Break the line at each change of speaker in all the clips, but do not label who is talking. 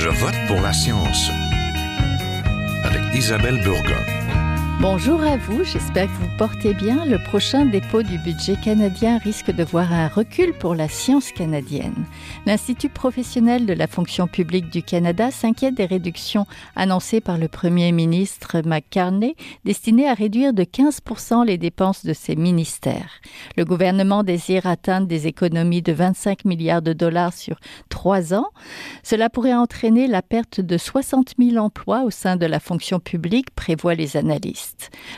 Je vote pour la science avec Isabelle Burgon.
Bonjour à vous, j'espère que vous portez bien. Le prochain dépôt du budget canadien risque de voir un recul pour la science canadienne. L'Institut professionnel de la fonction publique du Canada s'inquiète des réductions annoncées par le premier ministre McCartney, destinées à réduire de 15% les dépenses de ses ministères. Le gouvernement désire atteindre des économies de 25 milliards de dollars sur 3 ans. Cela pourrait entraîner la perte de 60 000 emplois au sein de la fonction publique, prévoient les analystes.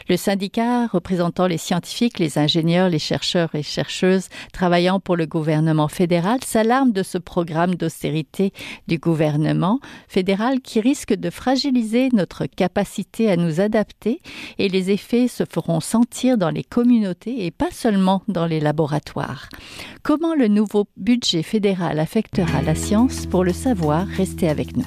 Le syndicat représentant les scientifiques, les ingénieurs, les chercheurs et chercheuses travaillant pour le gouvernement fédéral s'alarme de ce programme d'austérité du gouvernement fédéral qui risque de fragiliser notre capacité à nous adapter et les effets se feront sentir dans les communautés et pas seulement dans les laboratoires. Comment le nouveau budget fédéral affectera la science? Pour le savoir, restez avec nous.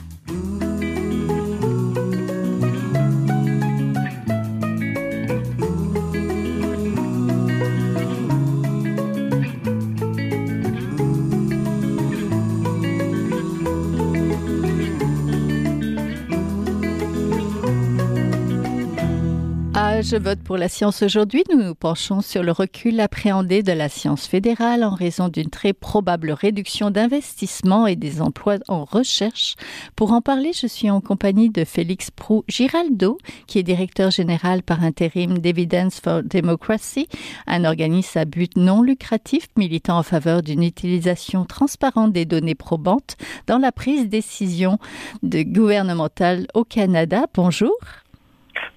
Je vote pour la science aujourd'hui. Nous nous penchons sur le recul appréhendé de la science fédérale en raison d'une très probable réduction d'investissement et des emplois en recherche. Pour en parler, je suis en compagnie de Félix Proulx-Giraldeau, qui est directeur général par intérim d'Evidence for Democracy, un organisme à but non lucratif militant en faveur d'une utilisation transparente des données probantes dans la prise de décision gouvernementale au Canada. Bonjour.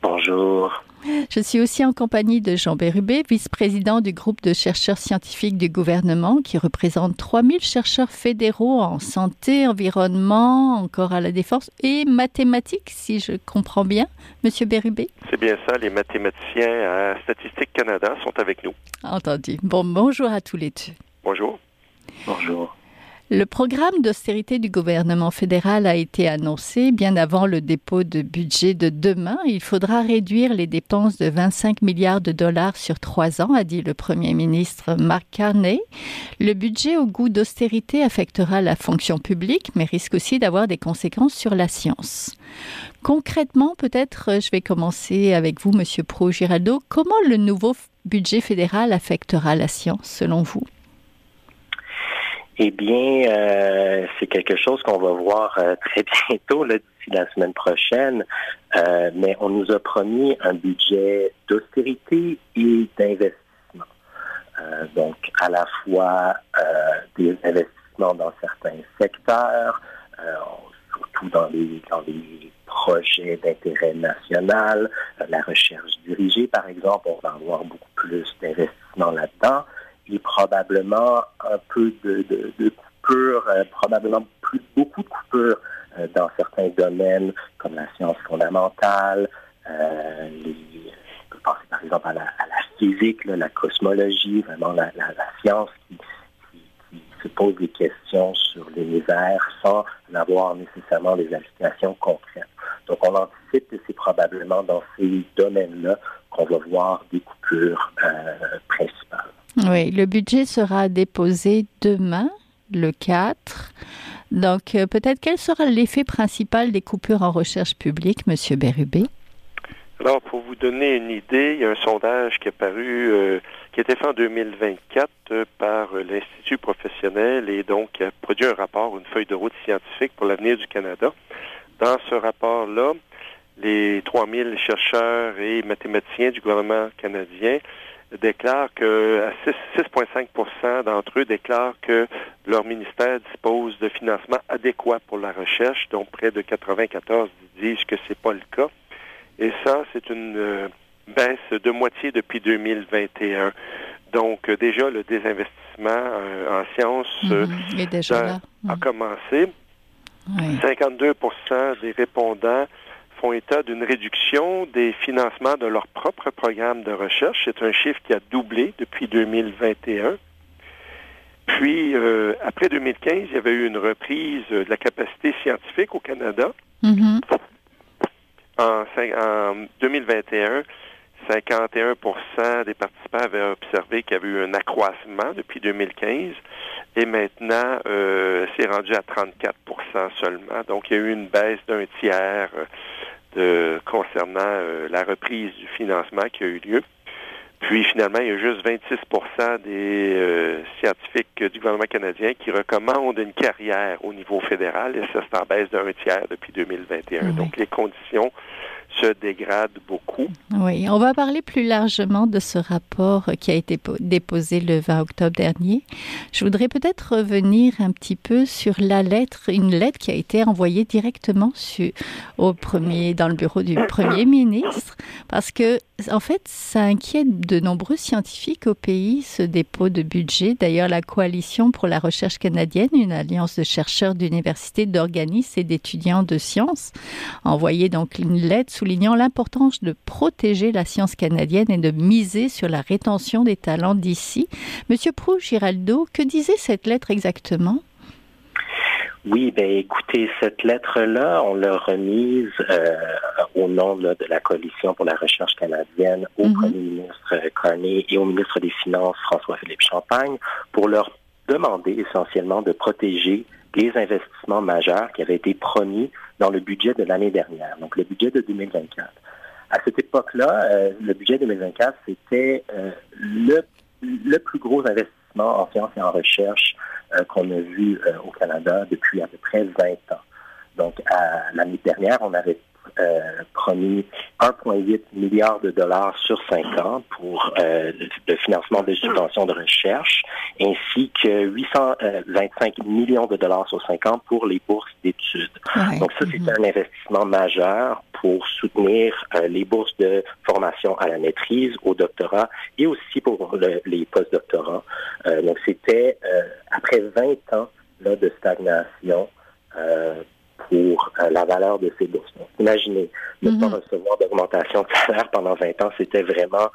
Bonjour.
Je suis aussi en compagnie de Jean Bérubé, vice-président du groupe de chercheurs scientifiques du gouvernement qui représente 3000 chercheurs fédéraux en santé, environnement, encore à la défense et mathématiques, si je comprends bien, Monsieur Bérubé.
C'est bien ça, les mathématiciens à Statistique Canada sont avec nous.
Entendu. Bon, bonjour à tous les deux.
Bonjour. Bonjour.
Le programme d'austérité du gouvernement fédéral a été annoncé bien avant le dépôt de budget de demain. Il faudra réduire les dépenses de 25 milliards de dollars sur 3 ans, a dit le premier ministre Mark Carney. Le budget au goût d'austérité affectera la fonction publique, mais risque aussi d'avoir des conséquences sur la science. Concrètement, peut-être, je vais commencer avec vous, Monsieur Proulx-Giraldeau. Comment le nouveau budget fédéral affectera la science, selon vous?
Eh bien, c'est quelque chose qu'on va voir très bientôt, là, d'ici la semaine prochaine. Mais on nous a promis un budget d'austérité et d'investissement. Donc, à la fois des investissements dans certains secteurs, surtout dans les projets d'intérêt national, la recherche dirigée, par exemple, on va avoir beaucoup plus d'investissements là-dedans. Et probablement un peu de coupures, probablement beaucoup de coupures dans certains domaines comme la science fondamentale, on peut penser par exemple à la physique, là, la cosmologie, vraiment la science qui se pose des questions sur l'univers sans avoir nécessairement des applications concrètes. Donc on anticipe que c'est probablement dans ces domaines-là qu'on va voir des coupures principales.
Oui, le budget sera déposé demain, le 4. Donc, peut-être quel sera l'effet principal des coupures en recherche publique, M. Bérubé?
Alors, pour vous donner une idée, il y a un sondage qui est paru, qui a été fait en 2024 par l'Institut professionnel et donc qui a produit un rapport, une feuille de route scientifique pour l'avenir du Canada. Dans ce rapport-là, les 3000 chercheurs et mathématiciens du gouvernement canadien déclarent que 6,5% d'entre eux déclarent que leur ministère dispose de financement adéquat pour la recherche, dont près de 94 disent que c'est pas le cas. Et ça, c'est une baisse de moitié depuis 2021. Donc, déjà, le désinvestissement en sciences a commencé. Oui. 52% des répondants font état d'une réduction des financements de leur propre programme de recherche. C'est un chiffre qui a doublé depuis 2021. Puis, après 2015, il y avait eu une reprise de la capacité scientifique au Canada. Mm-hmm. En 2021, 51% des participants avaient observé qu'il y avait eu un accroissement depuis 2015. Et maintenant, c'est rendu à 34 % seulement. Donc, il y a eu une baisse d'un tiers concernant la reprise du financement qui a eu lieu. Puis, finalement, il y a juste 26 % des scientifiques du gouvernement canadien qui recommandent une carrière au niveau fédéral. Et ça, c'est en baisse d'un tiers depuis 2021. Oui. Donc, les conditions se dégrade beaucoup.
Oui, on va parler plus largement de ce rapport qui a été déposé le 20 octobre dernier. Je voudrais peut-être revenir un petit peu sur une lettre qui a été envoyée directement dans le bureau du Premier ministre, parce que, en fait, ça inquiète de nombreux scientifiques au pays, ce dépôt de budget. D'ailleurs, la Coalition pour la recherche canadienne, une alliance de chercheurs d'universités, d'organismes et d'étudiants de sciences, a envoyé donc une lettre soulignant l'importance de protéger la science canadienne et de miser sur la rétention des talents d'ici. Monsieur Proulx-Giraldo, que disait cette lettre exactement?
Oui, écoutez, cette lettre-là, on l'a remise au nom de la Coalition pour la recherche canadienne au Premier ministre Carney et au ministre des Finances François-Philippe Champagne pour leur demander essentiellement de protéger les investissements majeurs qui avaient été promis dans le budget de l'année dernière, donc le budget de 2024. À cette époque-là, le budget 2024, c'était le plus gros investissement en sciences et en recherche qu'on a vu au Canada depuis à peu près 20 ans. Donc, l'année dernière, on avait promis 1,8 milliard de dollars sur 5 ans pour le financement des subventions de recherche, ainsi que 825 millions de dollars sur 5 ans pour les bourses d'études. Ouais. Donc ça, c'est un investissement majeur pour soutenir les bourses de formation à la maîtrise, au doctorat et aussi pour les postdoctorats. Donc c'était après 20 ans là, de stagnation pour la valeur de ces bourses. Donc, imaginez, ne pas recevoir d'augmentation de salaire pendant 20 ans, c'était vraiment...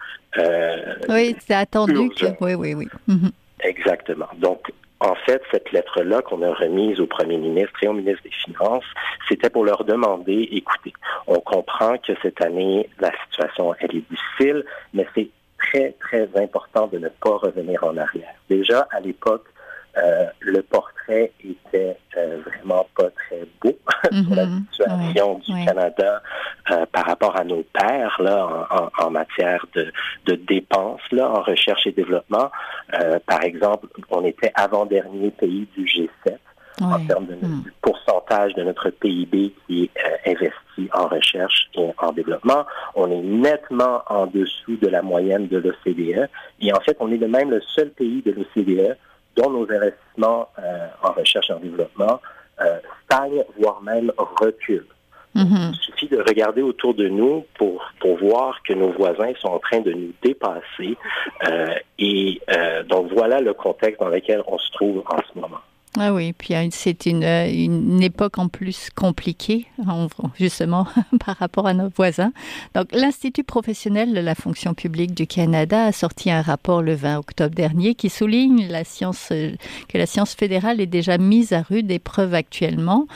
oui, c'est attendu. Oui.
Exactement. Donc, en fait, cette lettre-là qu'on a remise au Premier ministre et au ministre des Finances, c'était pour leur demander, écoutez, on comprend que cette année, la situation, elle est difficile, mais c'est très, très important de ne pas revenir en arrière. Déjà, à l'époque, le portrait était vraiment pas très beau sur la situation du Canada par rapport à nos pairs là, en matière de dépenses là, en recherche et développement. Par exemple, on était avant-dernier pays du G7 en termes du pourcentage de notre PIB qui est investi en recherche et en développement. On est nettement en dessous de la moyenne de l'OCDE. Et en fait, on est même le seul pays de l'OCDE dont nos investissements en recherche et en développement stagnent, voire même reculent. Il suffit de regarder autour de nous pour voir que nos voisins sont en train de nous dépasser. Donc voilà le contexte dans lequel on se trouve en ce moment.
Ah oui, puis c'est une époque en plus compliquée, justement, par rapport à nos voisins. Donc, l'Institut professionnel de la fonction publique du Canada a sorti un rapport le 20 octobre dernier qui souligne que la science fédérale est déjà mise à rude épreuve actuellement.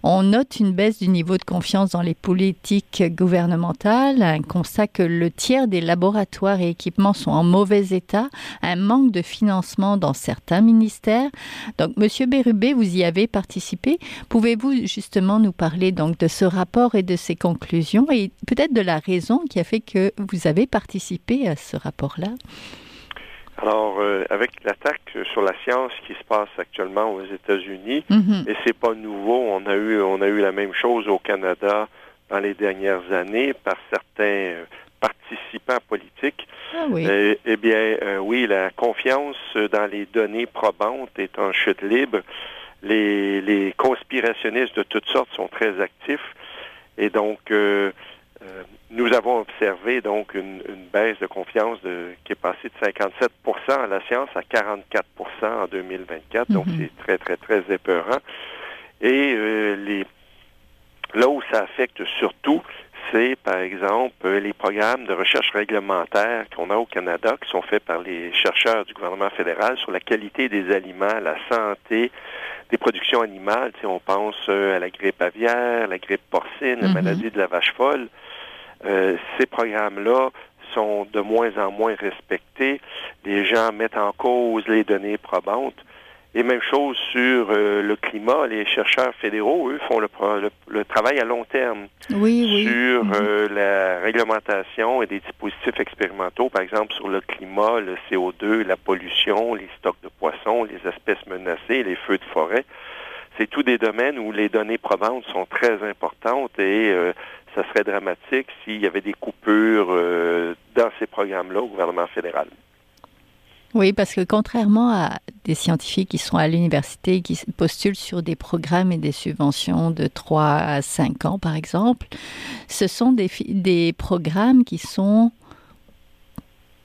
On note une baisse du niveau de confiance dans les politiques gouvernementales, un constat que le tiers des laboratoires et équipements sont en mauvais état, un manque de financement dans certains ministères. Donc, Monsieur Bérubé, vous y avez participé. Pouvez-vous justement nous parler donc de ce rapport et de ses conclusions et peut-être de la raison qui a fait que vous avez participé à ce rapport-là?
Alors, avec l'attaque sur la science qui se passe actuellement aux États-Unis, et c'est pas nouveau, on a eu la même chose au Canada dans les dernières années par certains participants politiques.
Ah oui.
Oui, la confiance dans les données probantes est en chute libre. Les conspirationnistes de toutes sortes sont très actifs. Et donc, nous avons observé donc une baisse de confiance qui est passée de 57% à la science à 44% en 2024. Donc, c'est très, très, très épeurant. Et là où ça affecte surtout, c'est, par exemple, les programmes de recherche réglementaire qu'on a au Canada, qui sont faits par les chercheurs du gouvernement fédéral sur la qualité des aliments, la santé des productions animales. Tu sais, on pense à la grippe aviaire, la grippe porcine, la maladie de la vache folle. Ces programmes-là sont de moins en moins respectés. Les gens mettent en cause les données probantes. Et même chose sur le climat. Les chercheurs fédéraux, eux, font le travail à long terme sur la réglementation et des dispositifs expérimentaux, par exemple sur le climat, le CO2, la pollution, les stocks de poissons, les espèces menacées, les feux de forêt. C'est tous des domaines où les données probantes sont très importantes et ça serait dramatique s'il y avait des coupures dans ces programmes-là au gouvernement fédéral.
Oui, parce que contrairement à des scientifiques qui sont à l'université et qui postulent sur des programmes et des subventions de 3 à 5 ans, par exemple, ce sont des programmes qui sont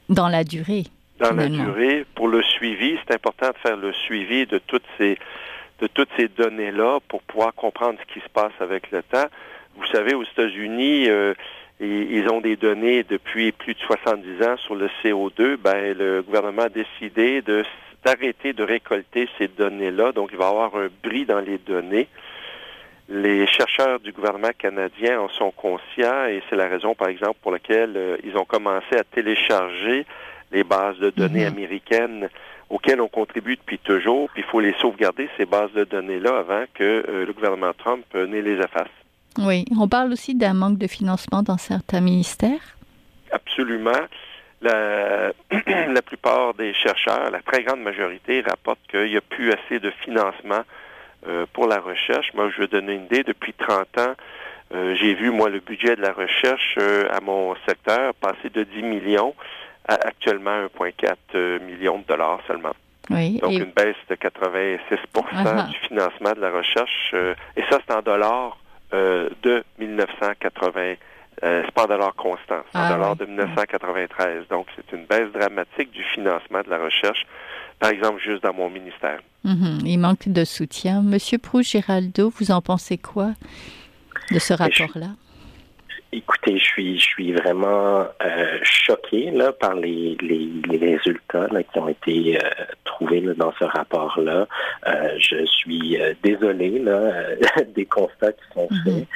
dans la durée.
Dans la durée, pour le suivi, c'est important de faire le suivi de toutes ces données-là pour pouvoir comprendre ce qui se passe avec le temps. Vous savez, aux États-Unis, ils ont des données depuis plus de 70 ans sur le CO2. Le gouvernement a décidé d'arrêter de récolter ces données-là. Donc, il va y avoir un bris dans les données. Les chercheurs du gouvernement canadien en sont conscients et c'est la raison, par exemple, pour laquelle ils ont commencé à télécharger les bases de données américaines auxquelles on contribue depuis toujours. Puis, il faut les sauvegarder, ces bases de données-là, avant que le gouvernement Trump ne les efface.
Oui. On parle aussi d'un manque de financement dans certains ministères?
Absolument. La plupart des chercheurs, la très grande majorité, rapportent qu'il n'y a plus assez de financement pour la recherche. Moi, je vais donner une idée. Depuis 30 ans, j'ai vu, moi, le budget de la recherche à mon secteur passer de 10 millions à actuellement 1,4 million de dollars seulement.
Oui,
donc, une baisse de 86% du financement de la recherche. Et ça, c'est en dollars de 1980. C'est pas en dollars constants, c'est en dollars de 1993. Donc, c'est une baisse dramatique du financement de la recherche, par exemple, juste dans mon ministère.
Il manque de soutien. Monsieur Proust-Giraldo, vous en pensez quoi de ce rapport-là?
Écoutez, je suis vraiment choqué là, par les résultats là, qui ont été trouvés là, dans ce rapport-là. Je suis désolé là, des constats qui sont faits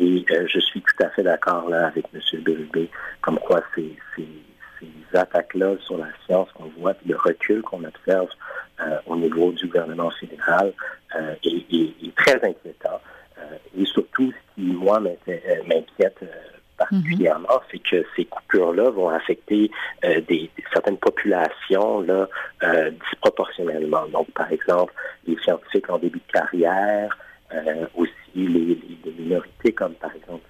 et je suis tout à fait d'accord là, avec M. Bérubé, comme quoi ces attaques-là sur la science qu'on voit, puis le recul qu'on observe au niveau du gouvernement fédéral est très inquiétant. Et surtout, ce qui, moi, m'inquiète particulièrement, c'est que ces coupures-là vont affecter certaines populations là, disproportionnellement. Donc, par exemple, les scientifiques en début de carrière, aussi les minorités comme, par exemple,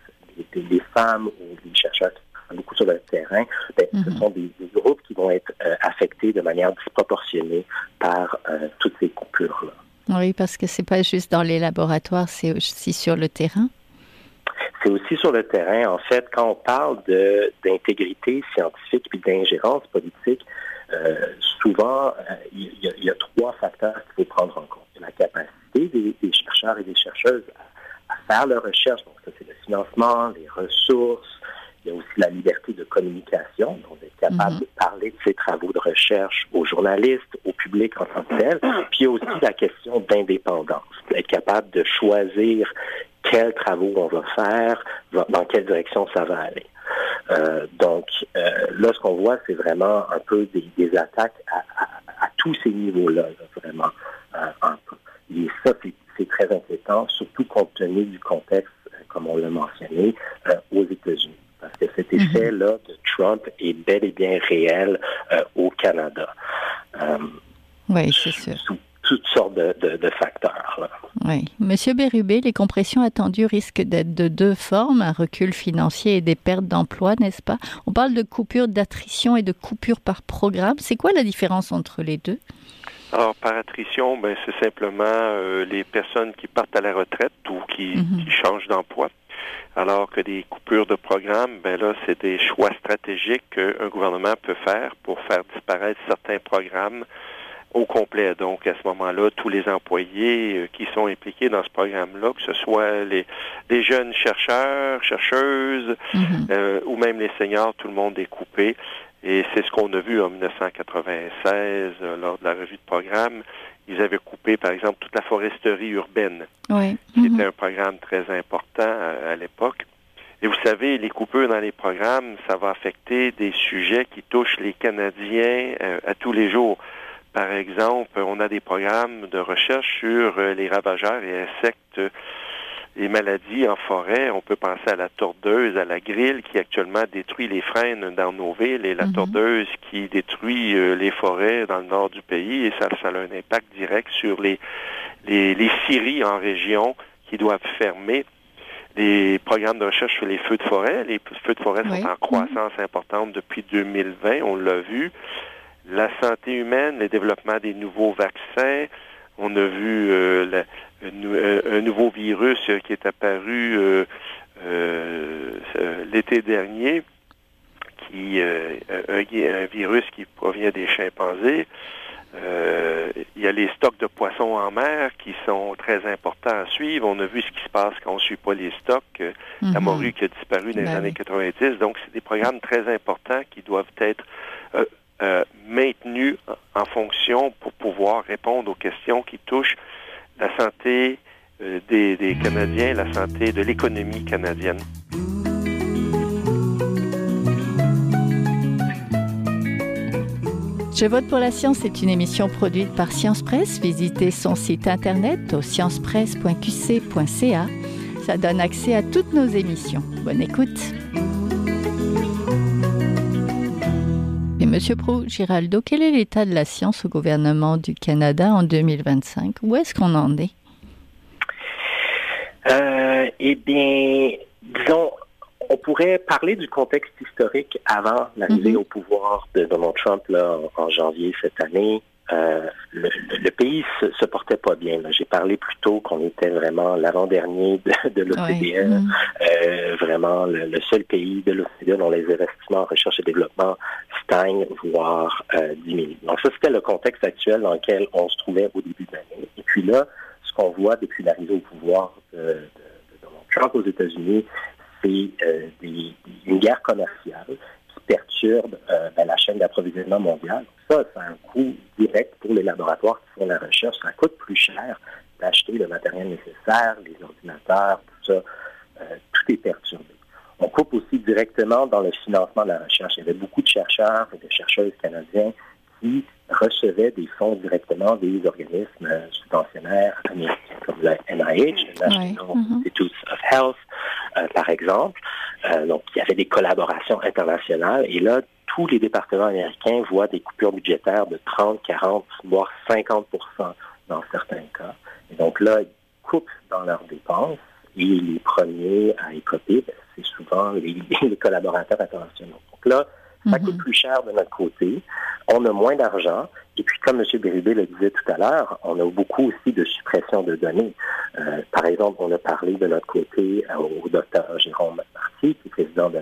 les femmes ou les chercheurs qui travaillent beaucoup sur le terrain, ce sont des groupes qui vont être affectés de manière disproportionnée par toutes ces coupures-là.
Oui, parce que c'est pas juste dans les laboratoires, c'est aussi sur le terrain.
C'est aussi sur le terrain. En fait, quand on parle d'intégrité scientifique et d'ingérence politique, souvent, il y a 3 facteurs qu'il faut prendre en compte. La capacité des chercheurs et des chercheuses à faire leur recherche. Donc, ça, c'est le financement, les ressources. Il y a aussi la liberté de communication, donc d'être capable de parler de ses travaux de recherche aux journalistes, au public en tant que tel. Puis il y a aussi la question d'indépendance, d'être capable de choisir quels travaux on va faire, dans quelle direction ça va aller. Donc là, ce qu'on voit, c'est vraiment un peu des attaques à tous ces niveaux-là, là, vraiment. Et ça, c'est très inquiétant, surtout compte tenu du contexte, comme on l'a mentionné, aux États-Unis. Parce que cet effet-là de Trump est bel et bien réel au Canada.
Oui, c'est sûr.
Sous toutes sortes de facteurs. Là.
Oui. Monsieur Bérubé, les compressions attendues risquent d'être de 2 formes, un recul financier et des pertes d'emploi, n'est-ce pas? On parle de coupures d'attrition et de coupures par programme. C'est quoi la différence entre les deux?
Alors, par attrition, c'est simplement les personnes qui partent à la retraite ou qui changent d'emploi. Alors que des coupures de programme, là, c'est des choix stratégiques qu'un gouvernement peut faire pour faire disparaître certains programmes au complet. Donc, à ce moment-là, tous les employés qui sont impliqués dans ce programme-là, que ce soit les jeunes chercheurs, chercheuses, ou même les seniors, tout le monde est coupé. Et c'est ce qu'on a vu en 1996 lors de la revue de programme. Ils avaient coupé, par exemple, toute la foresterie urbaine, qui était un programme très important à l'époque. Et vous savez, les coupures dans les programmes, ça va affecter des sujets qui touchent les Canadiens à tous les jours. par exemple, on a des programmes de recherche sur les ravageurs et insectes et maladies en forêt. On peut penser à la tordeuse, à la grille qui actuellement détruit les frênes dans nos villes et la tordeuse qui détruit les forêts dans le nord du pays et ça a un impact direct sur les scieries en région qui doivent fermer. Les programmes de recherche sur les feux de forêt. Les feux de forêt sont en croissance importante depuis 2020, on l'a vu. La santé humaine, le développement des nouveaux vaccins. On a vu un nouveau virus qui est apparu l'été dernier, un virus qui provient des chimpanzés. Il y a les stocks de poissons en mer qui sont très importants à suivre. On a vu ce qui se passe quand on ne suit pas les stocks. La morue qui a disparu dans les années 90. Donc, c'est des programmes très importants qui doivent être maintenus en fonction pour pouvoir répondre aux questions qui touchent la santé des Canadiens, la santé de l'économie canadienne.
Je vote pour la science est une émission produite par Science Presse. Visitez son site internet au sciencepresse.qc.ca. Ça donne accès à toutes nos émissions. Bonne écoute. Et Monsieur Proulx-Giraldo, quel est l'état de la science au gouvernement du Canada en 2025? Où est-ce qu'on en est?
Eh bien, disons, on pourrait parler du contexte historique avant l'arrivée au pouvoir de Donald Trump là, en janvier cette année. Le pays se portait pas bien. Là. J'ai parlé plus tôt qu'on était vraiment l'avant-dernier de l'OCDE, vraiment le seul pays de l'OCDE dont les investissements en recherche et développement stagnent, voire diminuent. Donc ça, c'était le contexte actuel dans lequel on se trouvait au début de l'année. Et puis là, ce qu'on voit depuis l'arrivée au pouvoir de Donald Trump aux États-Unis, c'est une guerre commerciale qui perturbe la chaîne d'approvisionnement mondiale. Ça a un coût direct pour les laboratoires qui font la recherche. Ça coûte plus cher d'acheter le matériel nécessaire, les ordinateurs, tout ça. Tout est perturbé. On coupe aussi directement dans le financement de la recherche. Il y avait beaucoup de chercheurs et de chercheuses canadiens qui recevaient des fonds directement des organismes subventionnaires américains, comme le NIH, le National Institutes of Health, par exemple. Donc, il y avait des collaborations internationales. Et là, tous les départements américains voient des coupures budgétaires de 30, 40, voire 50% dans certains cas. Et donc là, ils coupent dans leurs dépenses. Et les premiers à écoper, c'est souvent les collaborateurs internationaux. Donc là, ça coûte plus cher de notre côté. On a moins d'argent. Et puis, comme M. Bérubé le disait tout à l'heure, on a beaucoup aussi de suppression de données. Par exemple, on a parlé de notre côté au Dr Jérôme Marty, qui est président de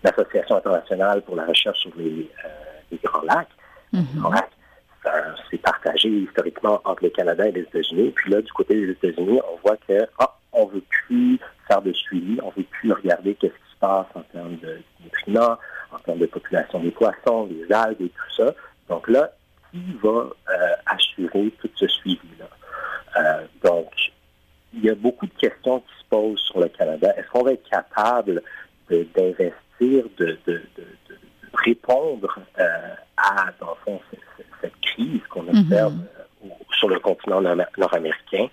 l'Association internationale pour la recherche sur les Grands Lacs. Les Grands Lacs, c'est partagé historiquement entre le Canada et les États-Unis. Puis là, du côté des États-Unis, on voit que on veut plus faire de suivi, on veut plus regarder qu'est-ce qui se passe en termes de nutriments, en termes de population des poissons, des algues et tout ça. Donc là, qui va assurer tout ce suivi-là? Donc, il y a beaucoup de questions qui se posent sur le Canada. Est-ce qu'on va être capable d'investir, de répondre à, dans le fond, cette crise qu'on observe sur le continent nord-américain,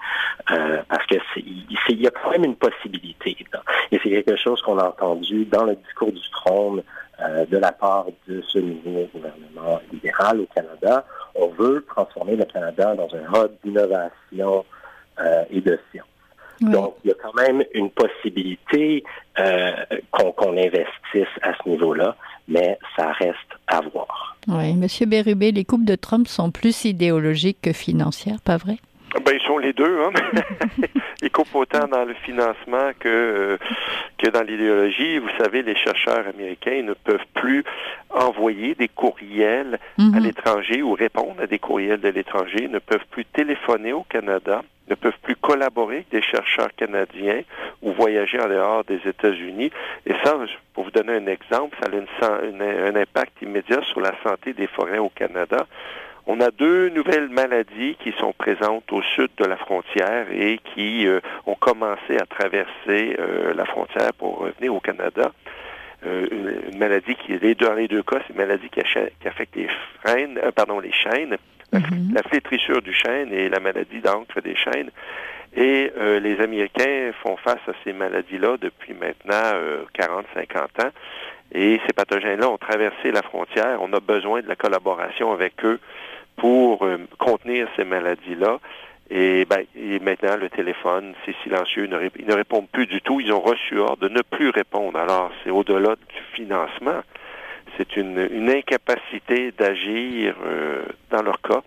parce que il y a quand même une possibilité. Et c'est quelque chose qu'on a entendu dans le discours du trône de la part de ce nouveau gouvernement libéral au Canada. On veut transformer le Canada dans un hub d'innovation et de science. Oui. Donc, il y a quand même une possibilité qu'on investisse à ce niveau-là, mais ça reste à voir.
Oui, M. Bérubé, les coupes de Trump sont plus idéologiques que financières, pas vrai?
Ben, ils sont les deux, hein. Ils coupent autant dans le financement que dans l'idéologie. Vous savez, les chercheurs américains ne peuvent plus envoyer des courriels à l'étranger ou répondre à des courriels de l'étranger, ne peuvent plus téléphoner au Canada, ne peuvent plus collaborer avec des chercheurs canadiens ou voyager en dehors des États-Unis. Et ça, pour vous donner un exemple, ça a un impact immédiat sur la santé des forêts au Canada. On a 2 nouvelles maladies qui sont présentes au sud de la frontière et qui ont commencé à traverser la frontière pour revenir au Canada. une maladie dans les deux cas, c'est une maladie qui affecte les chaînes, la flétrissure du chêne et la maladie d'encre des chênes. Et les Américains font face à ces maladies-là depuis maintenant 40-50 ans. Et ces pathogènes-là ont traversé la frontière. On a besoin de la collaboration avec eux pour contenir ces maladies-là. Et maintenant, le téléphone, c'est silencieux. Ils ne répondent plus du tout. Ils ont reçu ordre de ne plus répondre. Alors, c'est au-delà du financement. C'est une incapacité d'agir dans leur cas.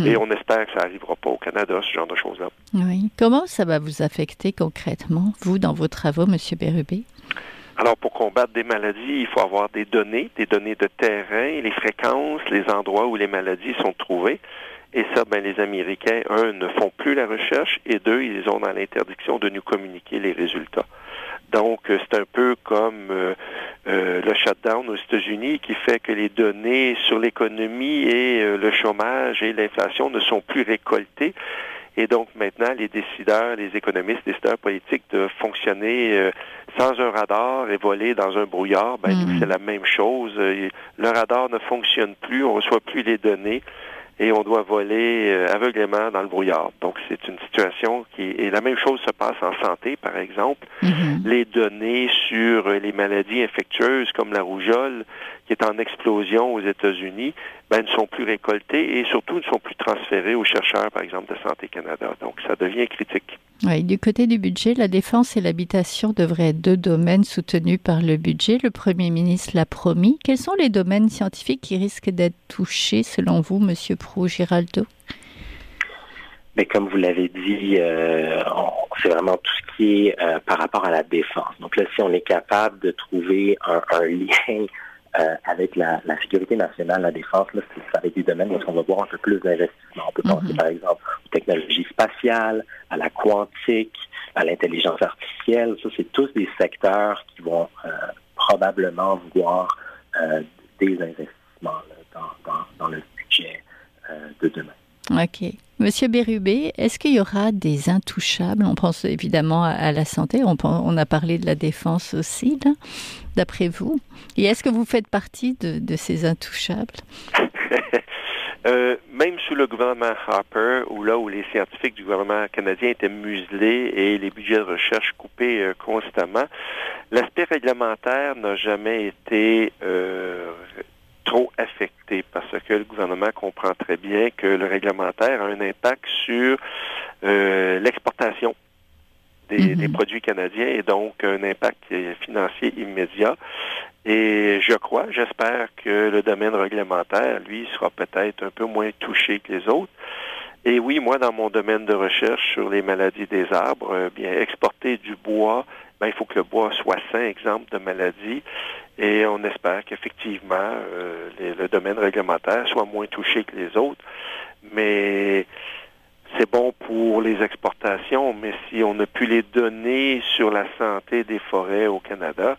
Et on espère que ça n'arrivera pas au Canada, ce genre de choses-là.
Oui. Comment ça va vous affecter concrètement, vous, dans vos travaux, M. Bérubé?
Alors, pour combattre des maladies, il faut avoir des données de terrain, les fréquences, les endroits où les maladies sont trouvées. Et ça, les Américains, ne font plus la recherche, et deux, ils ont dans l'interdiction de nous communiquer les résultats. Donc, c'est un peu comme le shutdown aux États-Unis qui fait que les données sur l'économie et le chômage et l'inflation ne sont plus récoltées. Et donc, maintenant, les décideurs, les économistes, les décideurs politiques doivent fonctionner sans un radar et voler dans un brouillard. C'est la même chose. Le radar ne fonctionne plus, on ne reçoit plus les données. Et on doit voler aveuglément dans le brouillard. Donc, c'est une situation et la même chose se passe en santé, par exemple. Les données sur les maladies infectieuses comme la rougeole, qui est en explosion aux États-Unis, ne sont plus récoltées et surtout ne sont plus transférées aux chercheurs, par exemple, de Santé Canada. Donc, ça devient critique.
Oui, du côté du budget, la défense et l'habitation devraient être deux domaines soutenus par le budget. Le Premier ministre l'a promis. Quels sont les domaines scientifiques qui risquent d'être touchés, selon vous, M. Proulx-Giraldo?
Mais comme vous l'avez dit, c'est vraiment tout ce qui est par rapport à la défense. Donc là, si on est capable de trouver un lien avec la sécurité nationale, la défense, là, ça va être des domaines où on va voir un peu plus d'investissement. On peut penser, par exemple, aux technologies spatiales, à la quantique, à l'intelligence artificielle. Ça, c'est tous des secteurs qui vont probablement voir des investissements là, dans le budget de demain.
OK. Monsieur Bérubé, est-ce qu'il y aura des intouchables? On pense évidemment à la santé, on a parlé de la défense aussi, là, d'après vous. Et est-ce que vous faites partie de ces intouchables?
Même sous le gouvernement Harper, où les scientifiques du gouvernement canadien étaient muselés et les budgets de recherche coupés constamment, l'aspect réglementaire n'a jamais été trop affecté parce que le gouvernement comprend très bien que le réglementaire a un impact sur l'exportation des produits canadiens et donc un impact financier immédiat. Et j'espère que le domaine réglementaire, lui, sera peut-être un peu moins touché que les autres. Et oui, moi, dans mon domaine de recherche sur les maladies des arbres, exporter du bois, il faut que le bois soit sain, exemple de maladie. Et on espère qu'effectivement, le domaine réglementaire soit moins touché que les autres. Mais c'est bon pour les exportations, mais si on n'a plus les données sur la santé des forêts au Canada,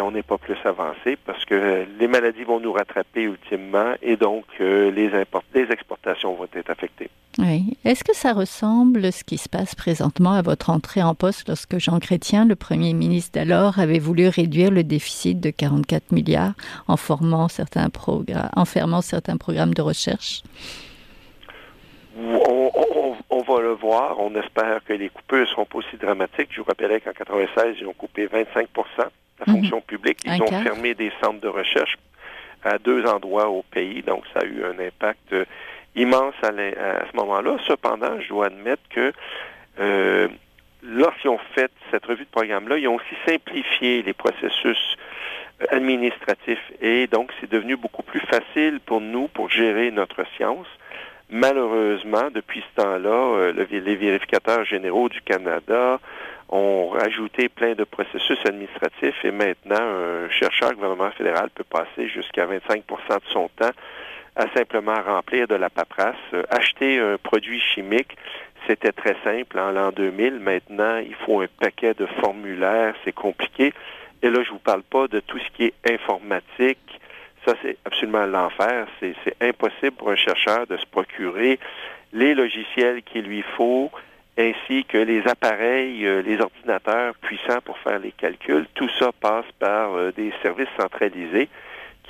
on n'est pas plus avancé parce que les maladies vont nous rattraper ultimement et donc les exportations vont être affectées.
Oui. Est-ce que ça ressemble, ce qui se passe présentement, à votre entrée en poste lorsque Jean Chrétien, le premier ministre d'alors, avait voulu réduire le déficit de 44 milliards en enfermant certains programmes de recherche?
On va le voir. On espère que les coupures ne seront pas aussi dramatiques. Je vous rappellerai qu'en 1996, ils ont coupé 25% de la fonction publique. Ils ont fermé des centres de recherche à 2 endroits au pays. Donc, ça a eu un impact immense à ce moment-là. Cependant, je dois admettre que lorsqu'ils ont fait cette revue de programme-là, ils ont aussi simplifié les processus administratifs. Et donc, c'est devenu beaucoup plus facile pour nous pour gérer notre science. Malheureusement, depuis ce temps-là, les vérificateurs généraux du Canada ont rajouté plein de processus administratifs et maintenant, un chercheur gouvernement fédéral peut passer jusqu'à 25% de son temps à simplement remplir de la paperasse. Acheter un produit chimique, c'était très simple en l'an 2000. Maintenant, il faut un paquet de formulaires, c'est compliqué. Et là, je vous parle pas de tout ce qui est informatique. Ça, c'est absolument l'enfer. C'est impossible pour un chercheur de se procurer les logiciels qu'il lui faut ainsi que les appareils, les ordinateurs puissants pour faire les calculs. Tout ça passe par des services centralisés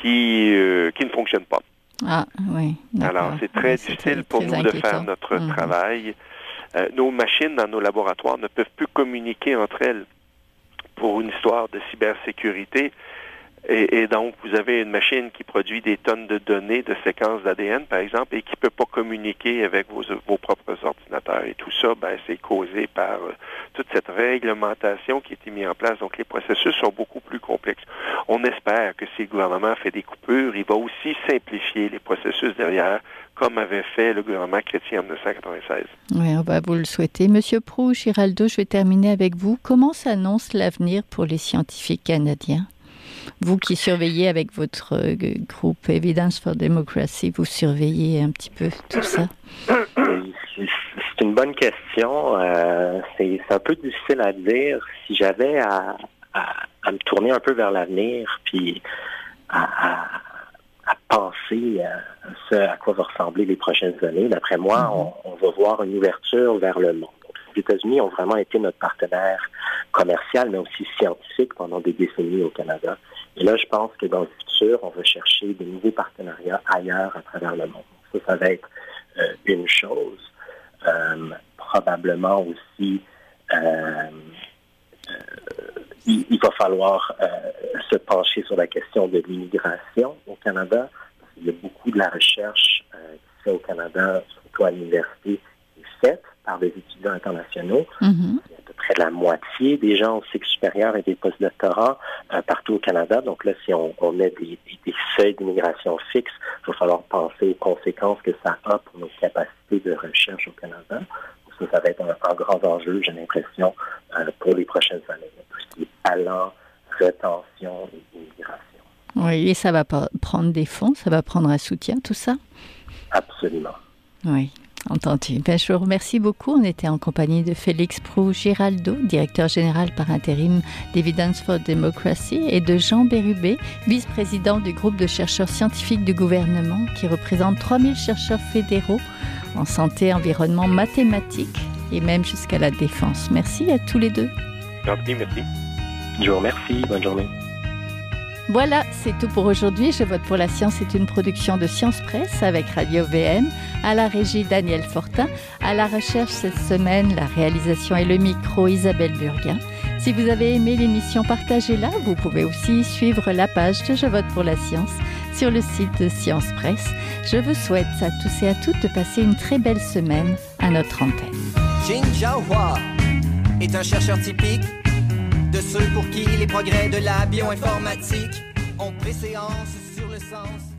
qui ne fonctionnent pas.
Ah, oui.
Alors, c'est très difficile pour nous de faire notre travail. Nos machines dans nos laboratoires ne peuvent plus communiquer entre elles pour une histoire de cybersécurité. Et donc, vous avez une machine qui produit des tonnes de données, de séquences d'ADN, par exemple, et qui ne peut pas communiquer avec vos propres ordinateurs. Et tout ça, c'est causé par toute cette réglementation qui a été mise en place. Donc, les processus sont beaucoup plus complexes. On espère que si le gouvernement fait des coupures, il va aussi simplifier les processus derrière, comme avait fait le gouvernement chrétien en 1996.
Oui, on va vous le souhaiter. Monsieur Prou, Giraldo, je vais terminer avec vous. Comment s'annonce l'avenir pour les scientifiques canadiens? Vous qui surveillez avec votre groupe Evidence for Democracy, vous surveillez un petit peu tout ça?
C'est une bonne question. C'est un peu difficile à dire. Si j'avais à me tourner un peu vers l'avenir, puis à penser à ce à quoi va ressembler les prochaines années, d'après moi, on va voir une ouverture vers le monde. Les États-Unis ont vraiment été notre partenaire commercial, mais aussi scientifique pendant des décennies au Canada. Et là, je pense que dans le futur, on va chercher de nouveaux partenariats ailleurs à travers le monde. Ça va être une chose. Probablement aussi, il va falloir se pencher sur la question de l'immigration au Canada. Il y a beaucoup de la recherche qui se fait au Canada, surtout à l'université, qui est faite par des étudiants internationaux. Il y a à peu près la moitié des gens au cycle supérieur et des postdoctorats partout au Canada. Donc là, si on met des seuils d'immigration fixes, il va falloir penser aux conséquences que ça a pour nos capacités de recherche au Canada. Ça va être un grand enjeu, j'ai l'impression, pour les prochaines années. Tout ce qui est talent, rétention et immigration.
Oui, et ça va prendre des fonds, ça va prendre un soutien, tout ça?
Absolument.
Oui. Entendu. Je vous remercie beaucoup. On était en compagnie de Félix Prou Giraldo, directeur général par intérim d'Evidence for Democracy, et de Jean Bérubé, vice-président du groupe de chercheurs scientifiques du gouvernement, qui représente 3000 chercheurs fédéraux en santé, environnement, mathématiques et même jusqu'à la défense. Merci à tous les deux.
Gentil, merci.
Je vous remercie. Bonne journée.
Voilà, c'est tout pour aujourd'hui. Je vote pour la science est une production de Science Presse avec Radio VM, à la régie Daniel Fortin, à la recherche cette semaine, la réalisation et le micro Isabelle Burguin. Si vous avez aimé l'émission, partagez-la. Vous pouvez aussi suivre la page de Je vote pour la science sur le site de Science Presse. Je vous souhaite à tous et à toutes de passer une très belle semaine à notre antenne.
Jing Jiahua est un chercheur typique de ceux pour qui les progrès de la bioinformatique ont préséance sur le sens.